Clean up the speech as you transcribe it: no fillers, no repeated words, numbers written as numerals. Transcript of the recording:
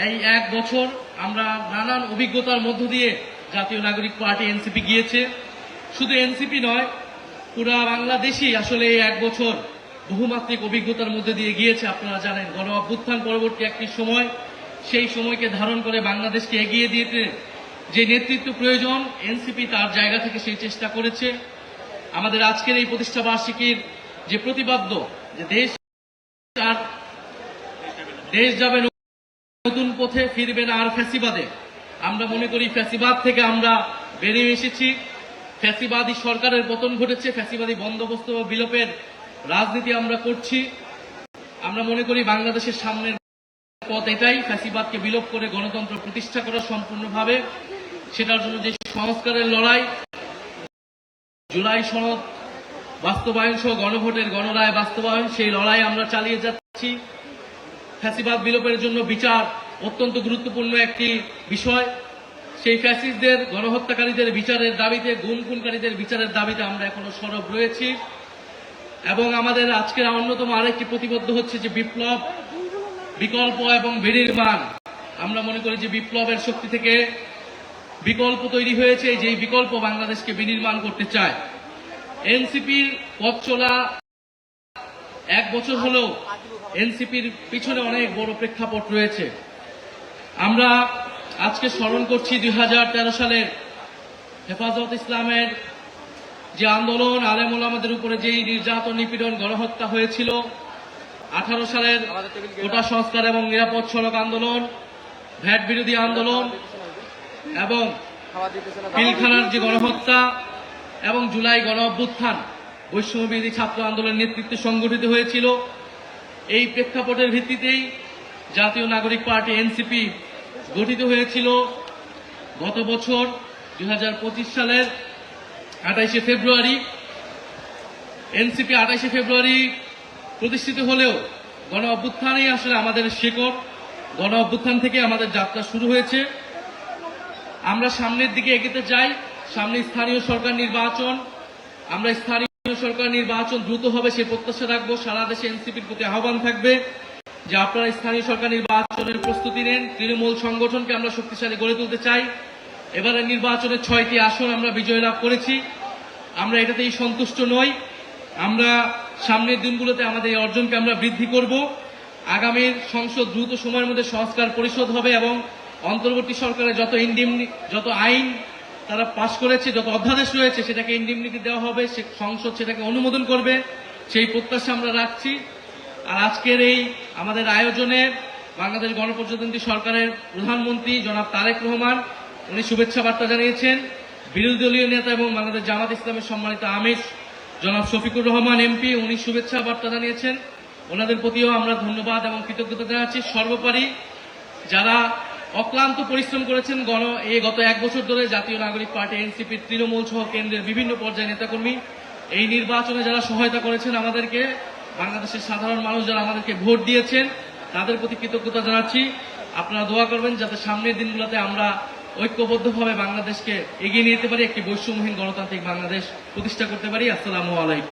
এই এক বছর আমরা নানান অভিজ্ঞতার মধ্য দিয়ে জাতীয় নাগরিক পার্টি এনসিপি গিয়েছে। শুধু এনসিপি নয়, পুরা বাংলাদেশই আসলে এই এক বছর বহুমাত্রিক অভিজ্ঞতার মধ্যে দিয়ে গিয়েছে। আপনারা জানেন, গণ অভ্যুত্থান পরবর্তী একটি সময়, সেই সময়কে ধারণ করে বাংলাদেশকে এগিয়ে দিতে যে নেতৃত্ব প্রয়োজন, এনসিপি তার জায়গা থেকে সেই চেষ্টা করেছে। আমাদের আজকের এই প্রতিষ্ঠা বার্ষিকীর যে প্রতিপাদ্য, যে দেশ যাবে নতুন পথে, ফিরবে না আর ফ্যাসিবাদে। আমরা মনে করি ফ্যাসিবাদ থেকে আমরা বেরিয়ে এসেছি। ফ্যাসিবাদী সরকারের পতন ঘটেছে, ফ্যাসিবাদী বন্দোবস্ত ও বিলোপের রাজনীতি আমরা করছি। আমরা মনে করি বাংলাদেশের সামনের পথ এটাই, ফ্যাসিবাদকে বিলোপ করে গণতন্ত্র প্রতিষ্ঠা করা সম্পূর্ণভাবে। সেটার জন্য যে সংস্কারের লড়াই, জুলাই সনদ বাস্তবায়ন সহ গণভোটের গণরায় বাস্তবায়ন, সেই লড়াই আমরা চালিয়ে যাচ্ছি। ফ্যাসিবাদ বিলোপের জন্য বিচার অত্যন্ত গুরুত্বপূর্ণ একটি বিষয়। সেই ফ্যাসিস্টদের, গণহত্যাকারীদের বিচারের দাবিতে, খুনকারীদের বিচারের দাবিতে আমরা এখনো সরব রয়েছি। এবং আমাদের আজকের অন্যতম আরেকটি প্রতিবদ্ধ হচ্ছে যে বিপ্লব, বিকল্প এবং বিনির্মাণ। আমরা মনে করি যে বিপ্লবের শক্তি থেকে বিকল্প তৈরি হয়েছে, যেই বিকল্প বাংলাদেশকে বিনির্মাণ করতে চায়। এনসিপির পথ চলা এক বছর হলেও এনসিপির পিছনে অনেক বড় প্রেক্ষাপট রয়েছে। আমরা আজকে স্মরণ করছি 2013 সালের হেফাজত ইসলামের যে আন্দোলন, আলেম ওলামাদের উপরে যেই নির্যাতন, নিপীড়ন, গণহত্যা হয়েছিল। 18 সালের কোটা সংস্কার এবং নিরাপদ সড়ক আন্দোলন, ভ্যাট বিরোধী আন্দোলন এবং পিলখানার যে গণহত্যা এবং জুলাই গণ অভ্যুত্থান, বৈষম্যবিরোধী ছাত্র আন্দোলনের নেতৃত্বে সংগঠিত হয়েছিল। এই প্রেক্ষাপটের ভিত্তিতেই জাতীয় নাগরিক পার্টি এনসিপি গঠিত হয়েছিল। গত বছর 2025 সালের 28শে ফেব্রুয়ারি এনসিপি 28শে ফেব্রুয়ারি প্রতিষ্ঠিত হলেও গণ অভ্যুত্থানই আসলে আমাদের শিকড়। গণ অভ্যুত্থান থেকে আমাদের যাত্রা শুরু হয়েছে। আমরা সামনের দিকে এগোতে চাই। সামনে স্থানীয় সরকার নির্বাচন, আমরা স্থানীয় সরকার নির্বাচন দ্রুত হবে সে প্রত্যাশা রাখবো। সারা দেশে এনসিপির প্রতি আহ্বান থাকবে যে আপনারা স্থানীয় সরকার নির্বাচনের প্রস্তুতি নেন। তৃণমূল সংগঠনকে আমরা শক্তিশালী গড়ে তুলতে চাই। এবারে নির্বাচনে 6টি আসন আমরা বিজয় লাভ করেছি। আমরা এটাতেই সন্তুষ্ট নই। আমরা সামনের দিনগুলোতে আমাদের এই অর্জনকে আমরা বৃদ্ধি করব। আগামীর সংসদ দ্রুত সময়ের মধ্যে সংস্কার পরিষদ হবে এবং অন্তর্বর্তী সরকারের যত আইন তারা পাশ করেছে, যত অধ্যাদেশ রয়েছে, সেটাকে ইন্ডিমনিটি দেওয়া হবে, সে সংসদ সেটাকে অনুমোদন করবে, সেই প্রত্যাশা আমরা রাখছি। আর আজকের এই আমাদের আয়োজনে বাংলাদেশ গণপ্রজাতন্ত্রী সরকারের প্রধানমন্ত্রী জনাব তারেক রহমান, উনি শুভেচ্ছা বার্তা জানিয়েছেন। বিরোধী দলীয় নেতা এবং বাংলাদেশ জামাত ইসলামের সম্মানিত আমির জনাব শফিকুর রহমান এমপি, উনি শুভেচ্ছা বার্তা জানিয়েছেন। ওনাদের প্রতিও আমরা ধন্যবাদ এবং কৃতজ্ঞতা জানাচ্ছি। সর্বোপরি যারা অক্লান্ত পরিশ্রম করেছেন গত এক বছর ধরে, জাতীয় নাগরিক পার্টি এনসিপির তৃণমূল সহ কেন্দ্রের বিভিন্ন পর্যায়ে নেতাকর্মী, এই নির্বাচনে যারা সহায়তা করেছেন আমাদেরকে, বাংলাদেশের সাধারণ মানুষ যারা আমাদেরকে ভোট দিয়েছেন, তাদের প্রতি কৃতজ্ঞতা জানাচ্ছি। আপনারা দোয়া করবেন যাতে সামনের দিনগুলোতে আমরা ঐক্যবদ্ধভাবে বাংলাদেশকে এগিয়ে নিয়ে যেতে পারি, একটি বৈষম্যহীন গণতান্ত্রিক বাংলাদেশ প্রতিষ্ঠা করতে পারি। আসসালামু আলাইকুম।